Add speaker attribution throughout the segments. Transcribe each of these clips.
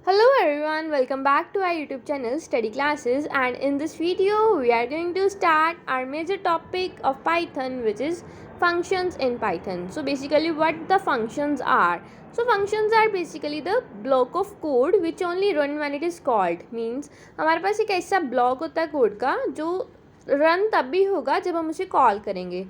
Speaker 1: Hello everyone, welcome back to our YouTube channel Study Classes, and in this video we are going to start our major topic of Python, which is functions in Python. So basically what the functions are. So functions are basically the block of code which only run when it is called. Means हमारे पास एक ऐसा block होता है code का जो run तब भी होगा जब हम उसे कॉल करेंगे.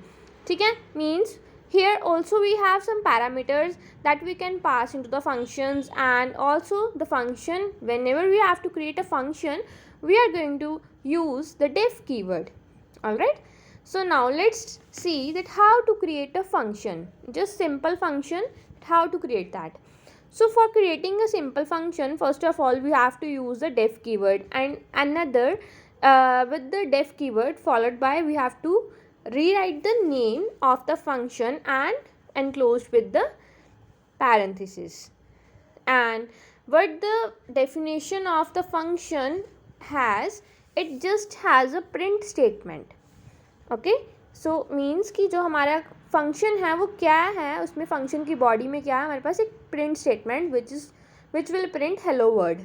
Speaker 1: ठीक है. Means here also we have some parameters that we can pass into the functions, and also the function, whenever we have to create a function, we are going to use the def keyword. Alright, so now let's see that how to create a function, just simple function, how to create that. So for creating a simple function, first of all we have to use the def keyword, and another with the def keyword followed by we have to rewrite the name of the function and enclosed with the parenthesis. And what the definition of the function has, it just has a print statement. Okay, so means कि जो हमारा function है वो क्या है, उसमें function की body में क्या है, हमारे पास एक print statement which will print hello world.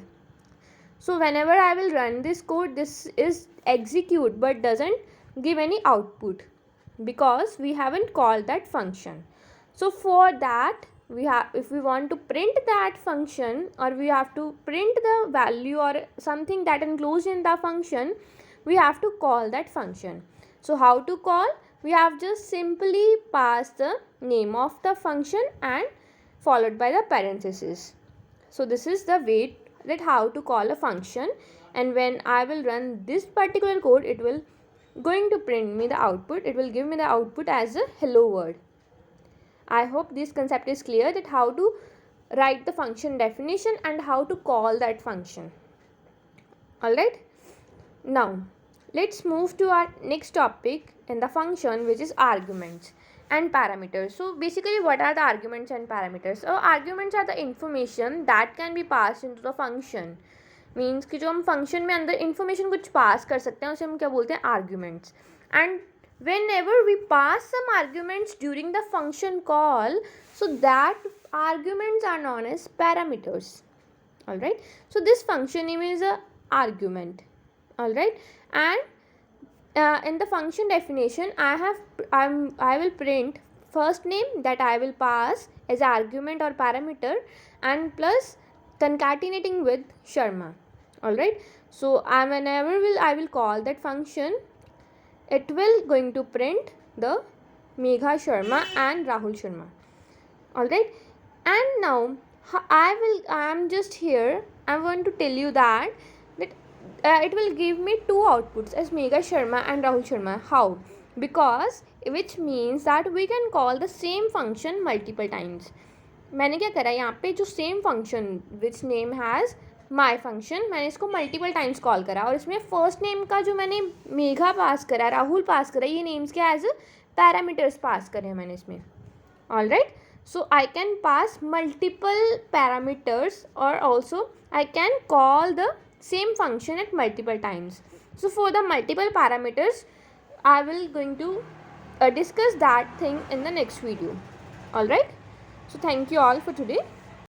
Speaker 1: So whenever I will run this code, this is execute but doesn't give any output because we haven't called that function. So for that we have, if we want to print that function, or we have to print the value or something that enclosed in the function, we have to call that function. So how to call? We have just simply pass the name of the function and followed by the parenthesis. So this is the way that how to call a function, and when I will run this particular code, it will going to print me the output. It will give me the output as a hello word. I hope this concept is clear, that how to write the function definition and how to call that function. Alright, now let's move to our next topic in the function, which is arguments and parameters. So basically what are the arguments and parameters? So arguments are the information that can be passed into the function. Means कि जो हम function में अंदर information कुछ पास कर सकते हैं उसे हम क्या बोलते हैं, arguments. And whenever we pass some arguments during the function call, so that arguments are known as parameters. Alright, so this function name is a argument. Alright, and in the function definition I will print first name that I will pass as argument or parameter, and plus concatenating with Sharma. Alright, so whenever I will call that function, it will going to print the Megha Sharma and Rahul Sharma. Alright, and now I am just here, I want to tell you that it will give me two outputs as Megha Sharma and Rahul Sharma. How? Because which means that we can call the same function multiple times. मैंने क्या करा, यहाँ पे जो same function which name has my function, मैंने इसको multiple times call करा, और इसमें फर्स्ट नेम का जो मैंने मेघा पास करा, राहुल पास करा, ये नेम्स क्या एज पैरामीटर्स पास करे हैं मैंने इसमें. Alright, so I can pass multiple parameters और also I can call the same function at multiple times. So for the multiple parameters, I will going to discuss that thing in the next video. Alright, so thank you all for today.